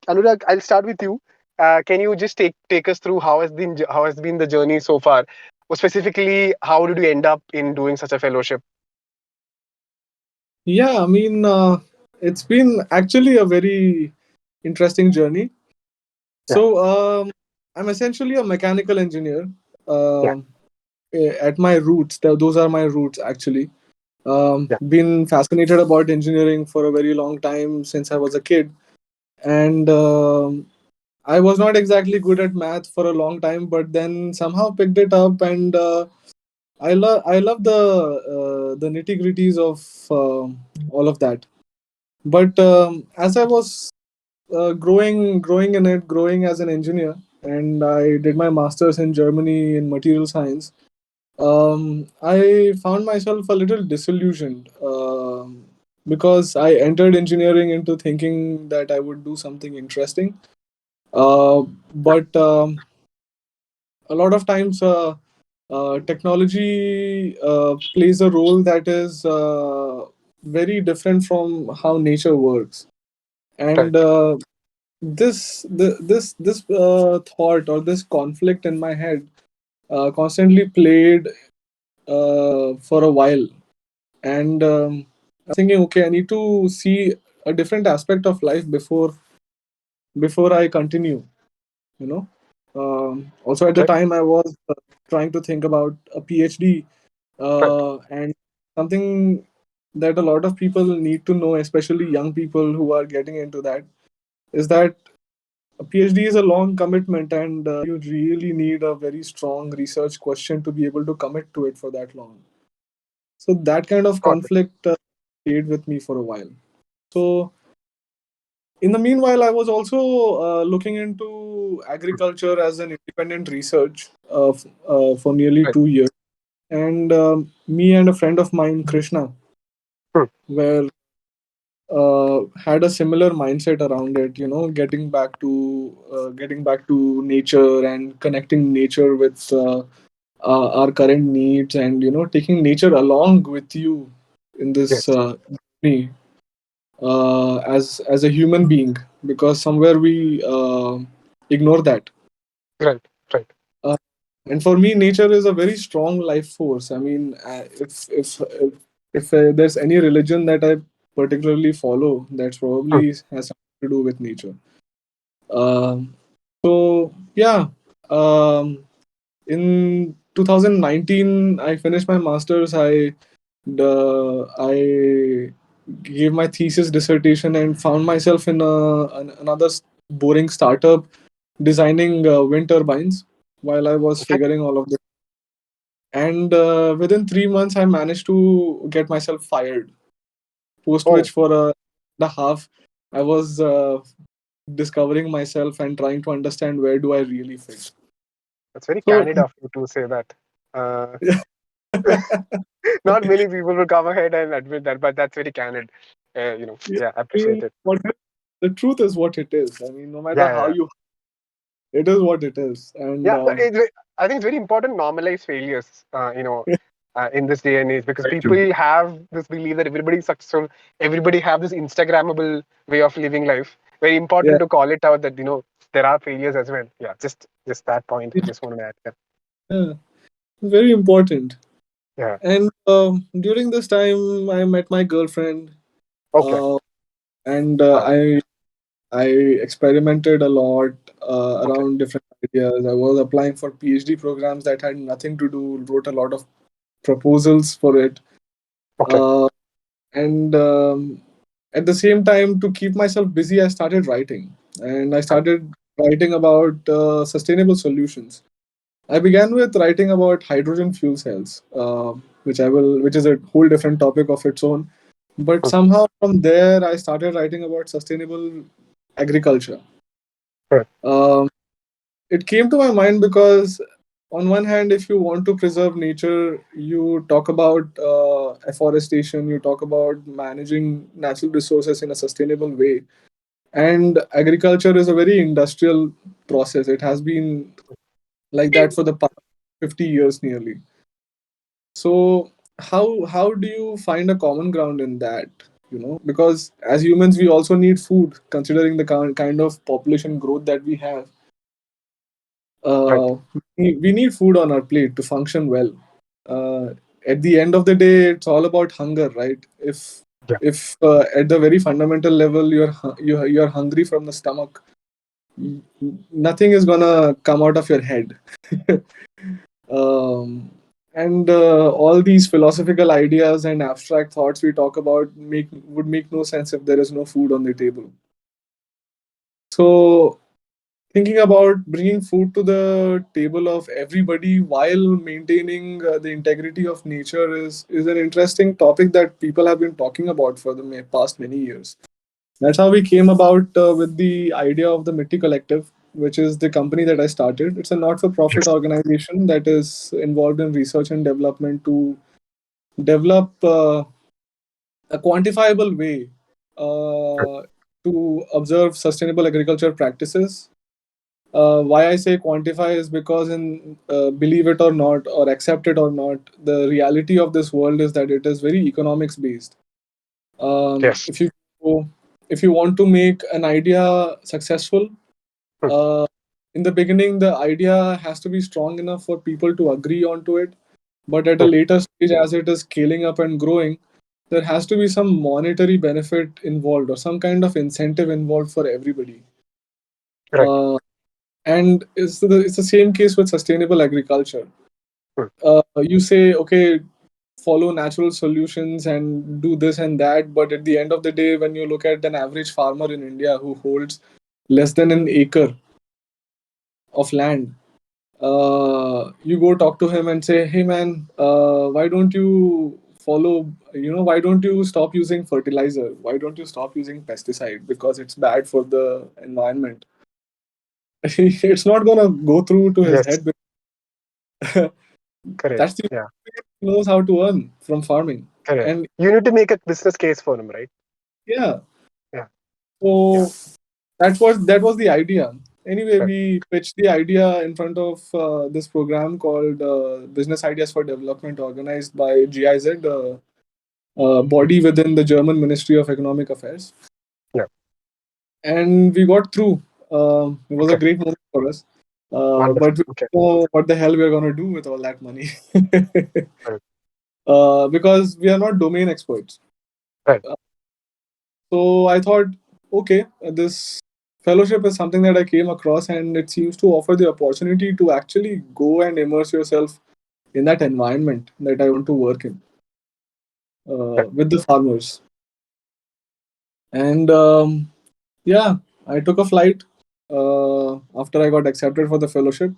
Anurag, I'll start with you. Can you just take us through how has been the journey so far? Or specifically, how did you end up in doing such a fellowship? Yeah, I mean, it's been actually a very interesting journey. Yeah, So, I'm essentially a mechanical engineer. yeah, Um at my roots, those are my roots actually. yeah. Been fascinated about engineering for a very long time since I was a kid, and I was not exactly good at math for a long time, but then somehow picked it up, and I love the nitty gritties of all of that. But as I was growing in it, growing as an engineer, and I did my masters in Germany in material science. I found myself a little disillusioned because I entered engineering into thinking that I would do something interesting. Uh, but a lot of times, technology plays a role that is very different from how nature works. And Right. this thought or this conflict in my head constantly played for a while, and I was thinking, okay, I need to see a different aspect of life before I continue. You know, also at the Right. time I was trying to think about a PhD, Right. and something that a lot of people need to know, especially young people who are getting into that, is that a PhD is a long commitment, and you really need a very strong research question to be able to commit to it for that long. So that kind of Got it. conflict stayed with me for a while. So in the meanwhile, I was also looking into agriculture as an independent research for nearly Right. 2 years. And me and a friend of mine, Krishna, Hmm. were had a similar mindset around it. You know, getting back to nature and connecting nature with our current needs, and taking nature along with you in this Yes. journey as a human being, because somewhere we ignore that. Right. Right. uh, and for me, nature is a very strong life force. I mean, if there's any religion that I particularly follow, that Hmm. probably has something to do with nature. Um, so yeah, um, in 2019 I finished my masters. I gave my thesis dissertation and found myself in another boring startup designing wind turbines while I was Okay. figuring all of this. And within 3 months, I managed to get myself fired. Post Oh, which, for a half, I was discovering myself and trying to understand where do I really fit. that's very So, candid of you to say that. Uh, Not many people will come ahead and admit that, but that's very candid. yeah, Yeah, I appreciate mean, it. the truth is what it is. I mean, no matter Yeah, how yeah, you, it is what it is. And yeah. I think it's very important to normalize failures. In this day and age, because very true. people have this belief that everybody's successful, everybody have this Instagrammable way of living life. Very Yeah, important to call it out that there are failures as well. Yeah, just that point. I just wanted to add that. yeah, very important. Yeah. And during this time, I met my girlfriend, Okay. uh, and All right. I experimented a lot Okay. around different ideas. I was applying for PhD programs that had nothing to do. Wrote a lot of proposals for it, Okay. uh, and at the same time, to keep myself busy, I started writing, and I Right. started writing about sustainable solutions. I began with writing about hydrogen fuel cells, which is a whole different topic of its own. But Hmm. somehow from there, I started writing about sustainable agriculture. Right. Um, it came to my mind because, on one hand, if you want to preserve nature, you talk about afforestation, you talk about managing natural resources in a sustainable way. And agriculture is a very industrial process. It has been like that for the past 50 years nearly. So how do you find a common ground in that? because as humans we also need food, considering the kind of population growth that we have. Right. We need food on our plate to function well. uh, at the end of the day, it's all about hunger, right? Yeah. If at the very fundamental level you're hungry from the stomach, nothing is gonna come out of your head. um, and all these philosophical ideas and abstract thoughts we talk about would make no sense if there is no food on the table. So thinking about bringing food to the table of everybody while maintaining the integrity of nature is an interesting topic that people have been talking about for the past many years. That's how we came about with the idea of the Mitti Collective, which is the company that I started. It's a not-for-profit Yes. organization that is involved in research and development to develop a quantifiable way Right. to observe sustainable agriculture practices. Why I say quantify is because, in believe it or not, or accept it or not, the reality of this world is that it is very economics based. Um, Yes. if you if you want to make an idea successful, Hmm. uh, in the beginning, the idea has to be strong enough for people to agree onto it. But at a Hmm. later stage, as it is scaling up and growing, there has to be some monetary benefit involved or some kind of incentive involved for everybody. Right. Uh, and it's the same case with sustainable agriculture. Hmm. You say, okay, follow natural solutions and do this and that, but at the end of the day, when you look at an average farmer in India who holds less than an acre of land, you go talk to him and say, hey man, why don't you follow, why don't you stop using fertilizer, why don't you stop using pesticide because it's bad for the environment. It's not going to go through to his Yes. head because Correct. that's the Yeah. he knows how to earn from farming. Correct. And You need to make a business case for him, right? yeah, Yeah. Yeah. so that was the idea. Anyway, Right. we pitched the idea in front of this program called Business Ideas for Development, organized by GIZ, body within the German Ministry of Economic Affairs, Yeah. and we got through. It was a Okay. great moment for us, Wonderful. but we Okay. don't know what the hell we're gonna do with all that money. Right. Because we are not domain experts. Right. So I thought, okay, this fellowship is something that I came across, and it seems to offer the opportunity to actually go and immerse yourself in that environment that I want to work in Right. with the farmers. And yeah, I took a flight after I got accepted for the fellowship.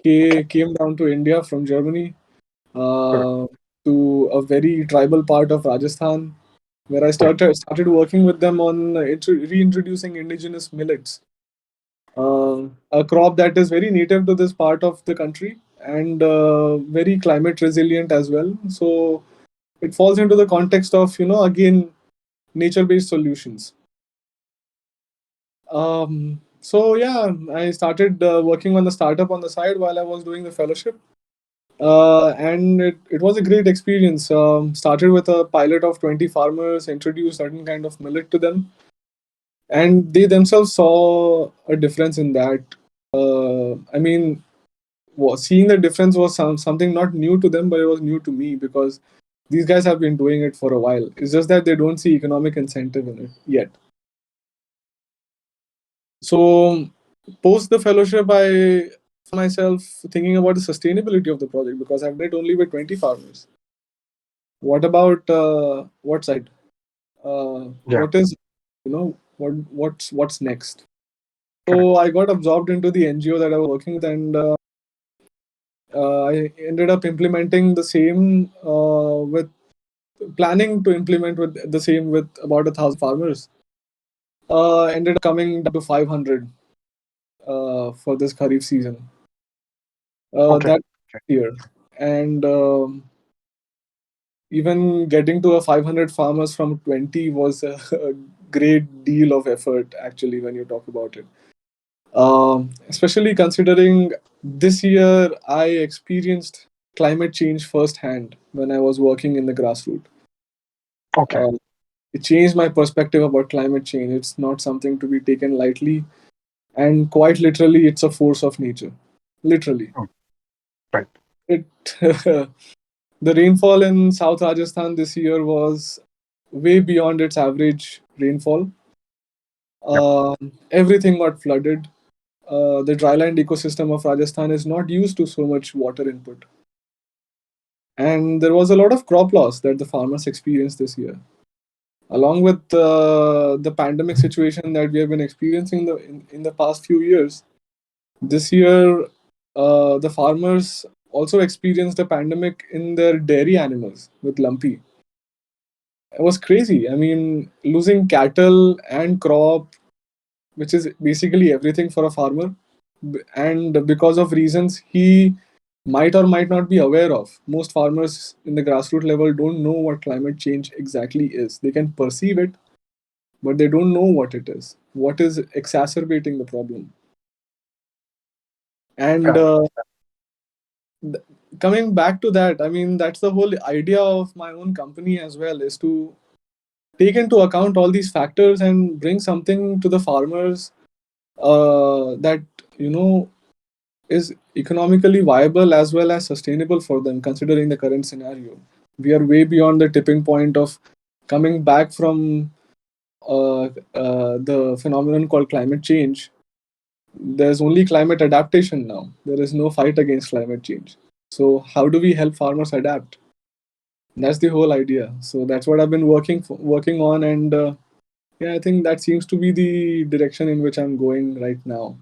Okay. Came down to India from Germany Hmm. uh, to a very tribal part of Rajasthan, where I Yeah. started working with them on reintroducing indigenous millets, a crop that is very native to this part of the country and very climate resilient as well. So it falls into the context of, again, nature based solutions. So yeah, I started working on the startup on the side while I was doing the fellowship. And it was a great experience. Started with a pilot of 20 farmers, introduced certain kind of millet to them, and they themselves saw a difference in that. I mean, seeing the difference was something not new to them, but it was new to me because these guys have been doing it for a while. It's just that they don't see economic incentive in it yet. So, post the fellowship, I found myself thinking about the sustainability of the project because I've done it only with 20 farmers. What about what side? Yeah. What is, what's next? Correct. So I got absorbed into the NGO that I was working with, and I ended up implementing the same with planning to implement with the same with about 1,000 farmers. Ended up coming down to 500 for this Kharif season. Okay. That Okay. year, and even getting to a 500 farmers from 20 was a great deal of effort actually when you talk about it. Especially considering this year I experienced climate change firsthand when I was working in the grassroots. Okay. Uh, It changed my perspective about climate change. It's not something to be taken lightly, and quite literally, it's a force of nature. Literally, Mm. Right. it. The rainfall in South Rajasthan this year was way beyond its average rainfall. Yep. Everything got flooded. The dryland ecosystem of Rajasthan is not used to so much water input. And there was a lot of crop loss that the farmers experienced this year. Along with the pandemic situation that we have been experiencing in the past few years, this year the farmers also experienced a pandemic in their dairy animals with lumpy. It was crazy. I mean, losing cattle and crop, which is basically everything for a farmer, and because of reasons he might or might not be aware of. Most farmers in the grassroots level don't know what climate change exactly is. They can perceive it, but they don't know what it is. What is exacerbating the problem? And Correct. th- coming back to that, I mean, that's the whole idea of my own company as well, is to take into account all these factors and bring something to the farmers that you know is economically viable as well as sustainable for them, considering the current scenario. We are way beyond the tipping point of coming back from the phenomenon called climate change. There's only climate adaptation now. There is no fight against climate change. So how do we help farmers adapt? That's the whole idea. So that's what I've been working on, and yeah, I think that seems to be the direction in which I'm going right now.